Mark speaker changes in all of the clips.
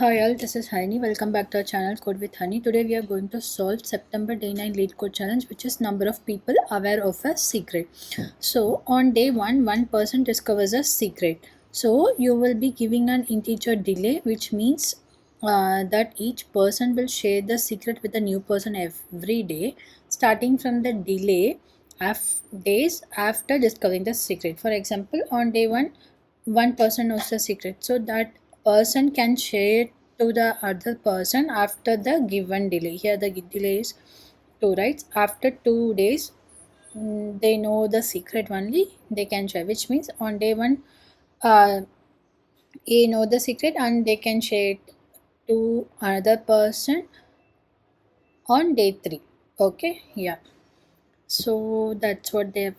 Speaker 1: Hi all, this is Hani. Welcome back to our channel Code with Hani. Today we are going to solve September day 9 LeetCode challenge, which is number of people aware of a secret. So on day 1, one person discovers a secret. So you will be giving an integer delay, which means that each person will share the secret with a new person every day, starting from the delay days after discovering the secret. For example, on day 1, one person knows the secret, so that person can share it to the other person after the given delay. Here the delay is 2, right? After 2 days, they know the secret only, they can share, which means on day 1, uh, A know the secret and they can share it to another person on day 3. Okay, yeah. So that's what they have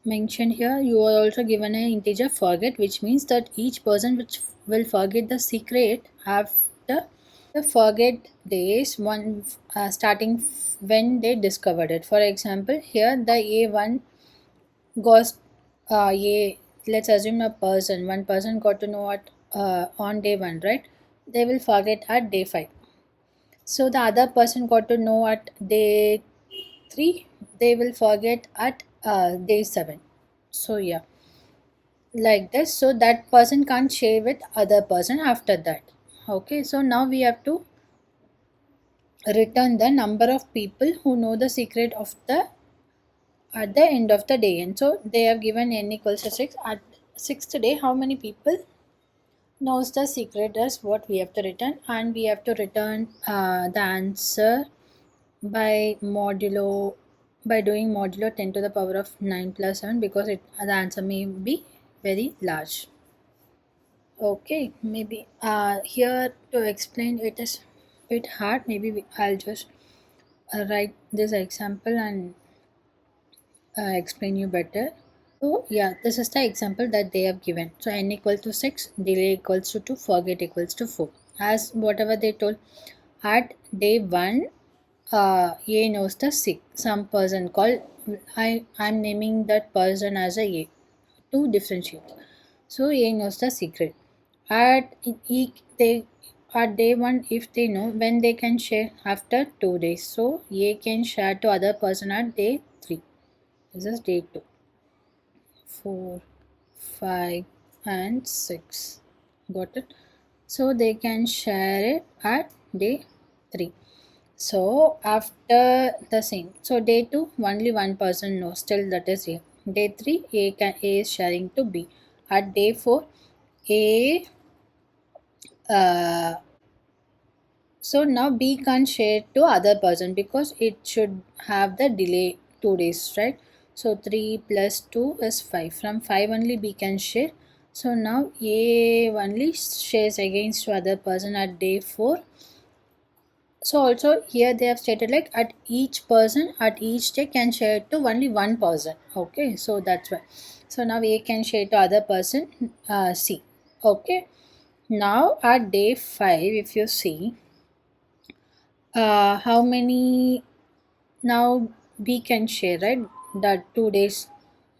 Speaker 1: mentioned here. You are also given an integer forget, which means that each person which will forget the secret after the forget days one when they discovered it. For example, here the A1 goes a let's assume a person, one person got to know what on day 1, right? They will forget at day 5. So the other person got to know at day 3, they will forget at day 7. So yeah, like this, so that person can't share with other person after that. Okay, so now we have to return the number of people who know the secret of the at the end of the day. And so they have given n equals to 6. At 6th day, how many people knows the secret is what we have to return, and we have to return the answer by modulo by doing modulo 10 to the power of 9 plus 7, because the answer may be very large. Okay, maybe here to explain it is bit hard. Maybe I'll just write this example and explain you better. So yeah, this is the example that they have given. So n equal to 6, delay equals to 2, forget equals to 4. As whatever they told, at day 1, A knows the sick. Some person called, I'm naming that person as a A to differentiate. So A knows the secret. At they at day 1, if they know when they can share after 2 days. So A can share to other person at day 3. This is day 2, 4, 5 and 6. Got it? So they can share it at day 3. So after the same, so day 2 only one person knows, still that is A. Day 3, A is sharing to B. At day 4, A uh, so now B can't share to other person because it should have the delay 2 days, right? So 3 plus 2 is 5. From 5 only B can share. So now A only shares against to other person at day 4. So also here they have stated like at each person at each day can share to only one person. Okay, so that's why. So now A can share to other person C. Okay, now at day 5, if you see how many now B can share, right? That 2 days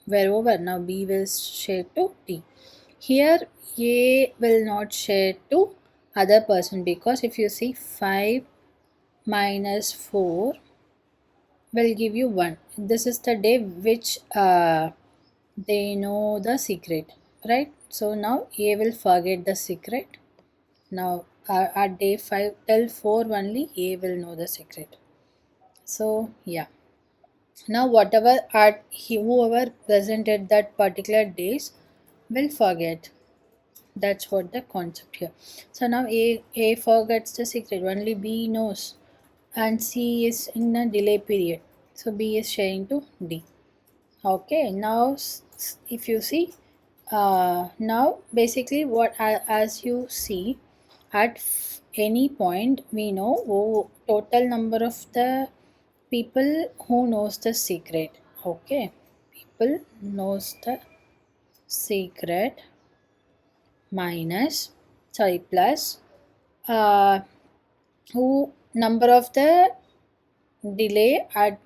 Speaker 1: were over. Now B will share to D. Here A will not share to other person, because if you see 5 minus 4 will give you 1. This is the day which they know the secret, right? So now A will forget the secret. Now at day 5 till 4 only A will know the secret. So yeah, now whatever whoever presented that particular days will forget. That's what the concept here. So now A forgets the secret, only B knows, and C is in a delay period. So B is sharing to D. Okay, now if you see, now basically what as you see, at any point we know total number of the people who knows the secret. Okay, people knows the secret minus, sorry, plus uh, who number of the delay at,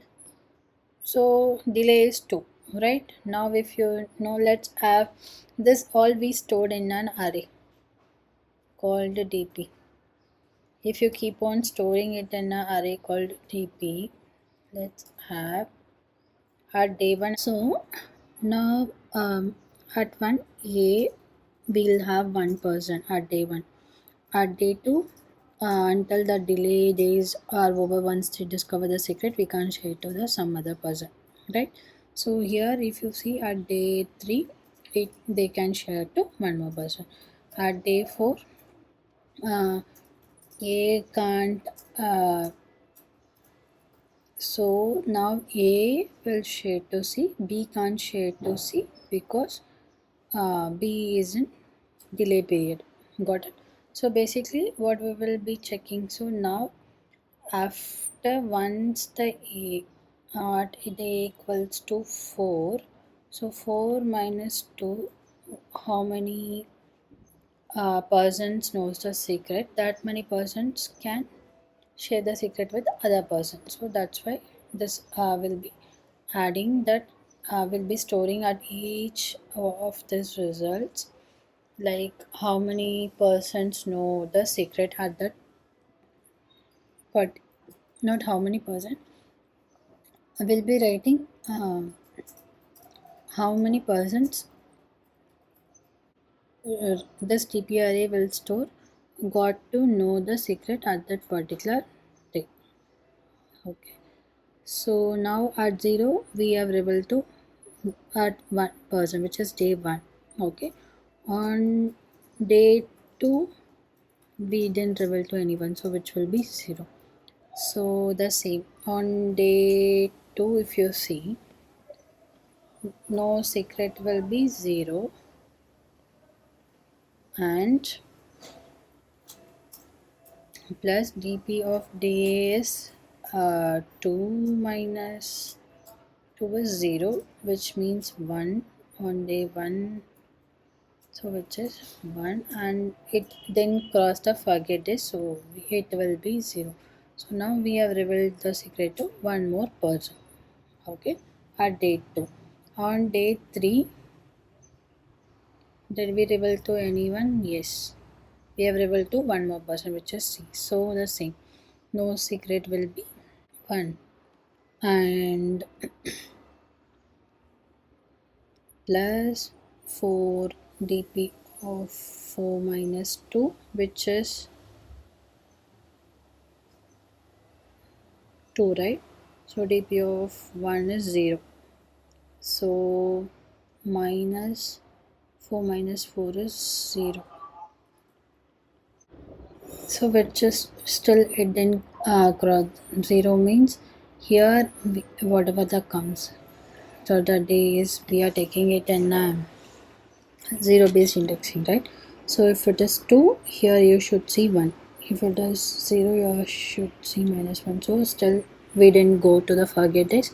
Speaker 1: so delay is 2, right? Now if you know, let's have this all be stored in an array. called dp. If you keep on storing it in an array called dp, let's have at day 1. So now at 1 a we'll have one person at day 1. At day 2, until the delay days are over, once they discover the secret, we can't share it to the some other person, right? So here, if you see at day 3, they can share to one more person. At day 4, uh, A can't. So now A will share to C, B can't share to C because B is in delay period. Got it? So basically, what we will be checking. So now, after once the A at it equals to 4, so 4 minus 2, how many persons knows the secret? That many persons can share the secret with other person. So that's why this will be adding that, will be storing at each of these results, like how many persons know the secret at that, but not how many person. I will be writing how many persons this TP array will store got to know the secret at that particular day. Okay. So now at 0 we are able to at one person, which is day 1. Okay. On day 2 we didn't reveal to anyone, so which will be 0. So the same on day 2, if you see, no secret will be 0, and plus dp of day is 2 minus 2 is 0, which means 1 on day 1, so which is 1, and it then crossed the forget day, so it will be 0. So now we have revealed the secret to one more person. Okay. At day 2. On day 3, did we reveal to anyone? Yes, we have revealed to one more person, which is C. So the same, no secret will be 1, and plus 4 dp of 4 minus 2, which is 2, right? So dp of 1 is 0. So minus 4 minus 4 is 0. So which is still it didn't cross 0, means here whatever the comes. So the day is we are taking it in 0 based indexing, right? So if it is 2, here you should see 1. If it is 0, you should see minus 1. So still we didn't go to the forget days.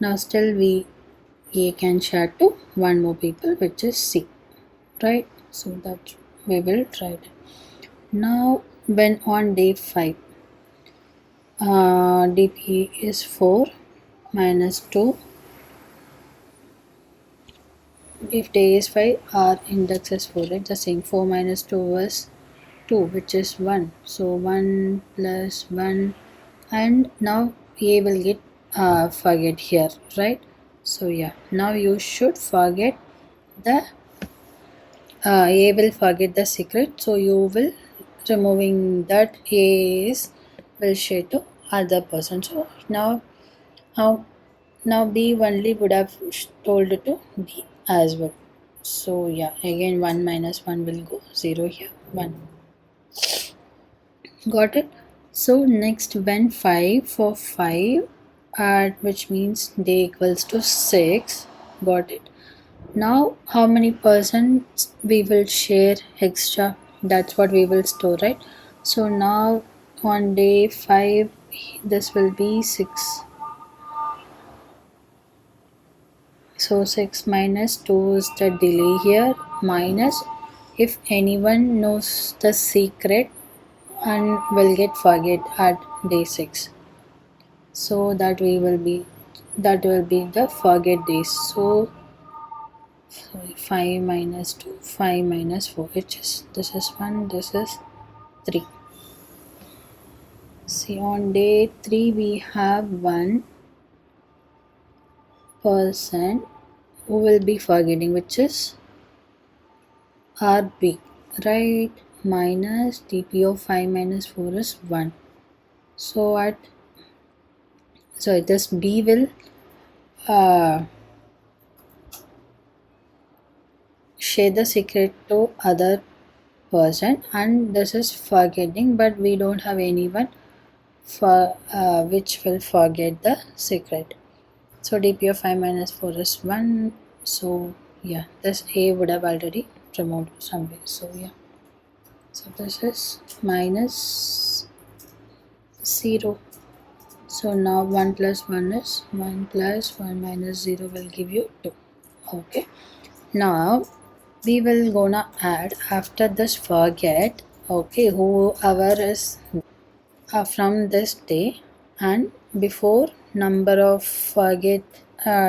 Speaker 1: Now still we can share to one more people, which is C, right? So that we will try it. Now when on day 5, dp is 4 minus 2. If day is 5, our index is 4, right? The same, 4 minus 2 is 2, which is 1. So 1 plus 1, and now a will get forget here, right? So yeah, now you should forget the a will forget the secret, so you will removing that a is will share to other person. So now how, now b only would have told it to b as well. So yeah, again 1 minus 1 will go 0 here, 1. Got it? So next, when 5 for 5 at which means day equals to 6. Got it? Now how many percent we will share extra? That's what we will store, right? So now on day 5 this will be 6. So 6 minus 2 is the delay here, minus if anyone knows the secret and will get forget at day 6. So that will be the forget days. So sorry, 5 minus 2, 5 minus 4, this is 1, this is 3. See, on day 3 we have one person who will be forgetting, which is RB, right? Minus dp of 5 minus 4 is 1. So this B will share the secret to other person, and this is forgetting, but we don't have anyone for which will forget the secret. So dp of 5 minus 4 is 1. So yeah, this A would have already removed somewhere. So yeah, so this is minus 0. So now 1 plus 1 is 1 plus 1 minus 0 will give you 2. Okay, now we will gonna add after this forget, okay, whoever is from this day and before number of forget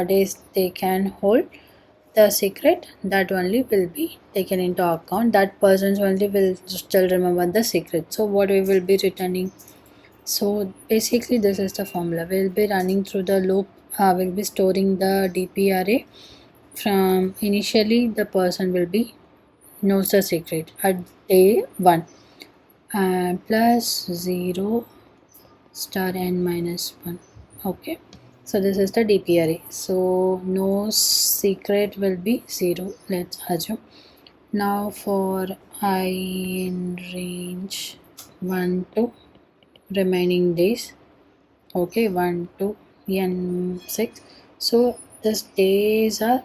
Speaker 1: days they can hold the secret, that only will be taken into account. That persons only will still remember the secret. So what we will be returning, so basically this is the formula. We'll be running through the loop, we'll be storing the dp array from initially the person will be knows the secret at day 1 and plus 0 star n minus 1. Okay, so this is the dp array. So no secret will be 0, let's assume. Now for I in range 1 to remaining days, okay, 1 to n6. So this days are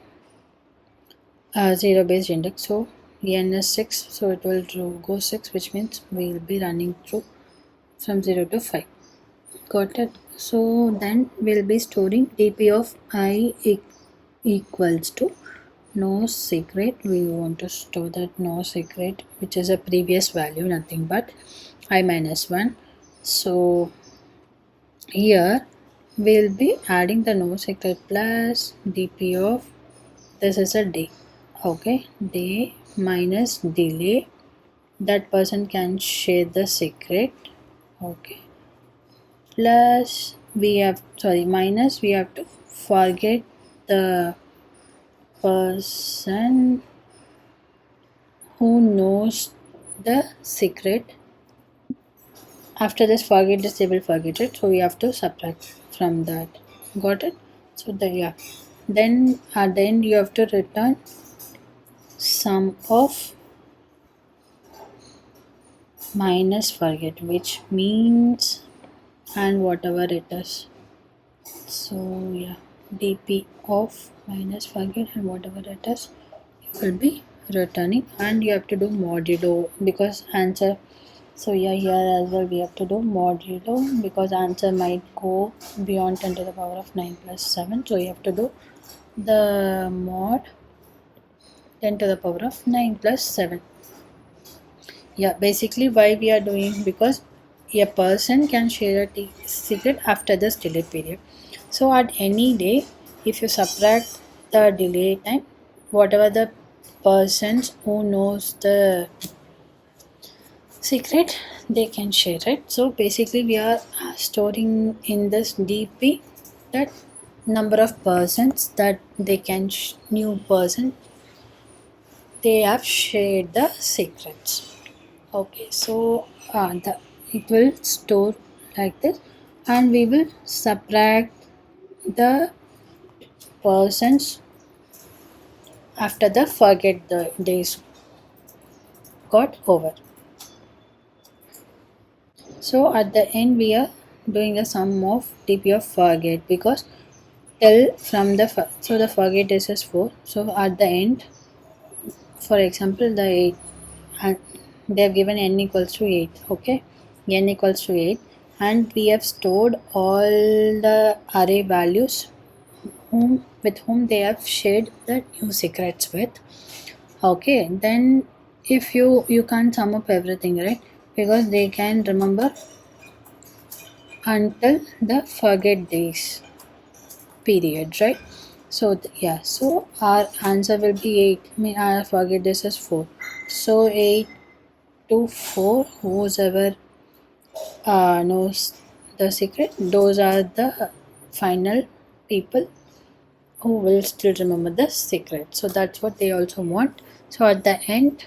Speaker 1: 0 based index, so n is 6, so it will go 6, which means we will be running through from 0 to 5. Got it? So then we'll be storing dp of I equals to no secret. We want to store that no secret, which is a previous value, nothing but I minus 1. So here we'll be adding the no secret plus dp of, this is a day, okay, day minus delay, that person can share the secret, okay, plus we have, sorry, minus we have to forget the person who knows the secret. After this forget this, they will forget it, so we have to subtract from that. Got it? So the, yeah, then at the end you have to return sum of minus forget, which means and whatever it is. So yeah, dp of minus forget and whatever it is, you will be returning, and you have to do modulo because answer. So yeah, here as well we have to do modulo because answer might go beyond 10 to the power of 9 plus 7. So you have to do the mod 10 to the power of 9 plus 7. Yeah, basically why we are doing, because a person can share a secret after this delay period. So at any day, if you subtract the delay time, whatever the persons who knows the secret, they can share it. So basically we are storing in this dp that number of persons that they can new person they have shared the secrets. Okay, so it will store like this, and we will subtract the persons after the forget the days got over. So at the end we are doing a sum of dp of forget, because till from the so the forget days is 4. So at the end, for example, the 8, and they have given n equals to 8, okay, n equals to 8, and we have stored all the array values with whom they have shared the new secrets with. Okay, then if you can't sum up everything, right, because they can remember until the forget days period, right? So yeah, so our answer will be 8. I mean, I forget this is 4. So 8 to 4, whoever knows the secret, those are the final people who will still remember the secret. So that's what they also want. So at the end,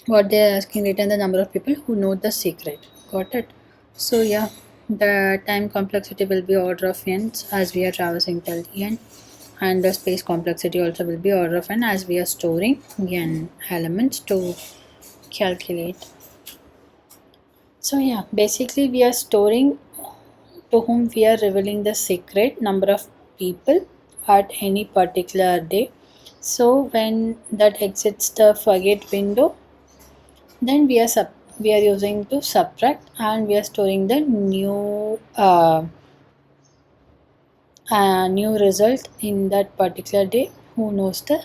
Speaker 1: what they are asking, return the number of people who know the secret. Got it? So yeah, the time complexity will be order of n as we are traversing till the end, and the space complexity also will be order of n as we are storing n elements to calculate. So yeah, basically we are storing to whom we are revealing the secret number of people at any particular day. So when that exits the forget window, then we are using to subtract, and we are storing the new result in that particular day. Who knows the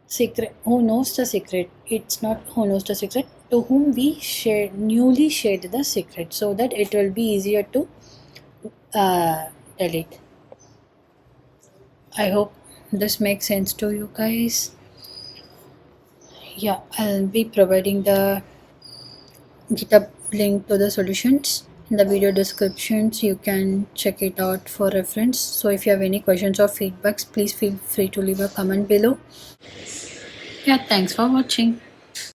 Speaker 1: secret? Who knows the secret? It's not who knows the secret, to whom we newly shared the secret, so that it will be easier to uh, delete. I hope this makes sense to you guys. Yeah, I'll be providing the GitHub link to the solutions in the video descriptions. You can check it out for reference. So if you have any questions or feedbacks, please feel free to leave a comment below. Yeah, thanks for watching.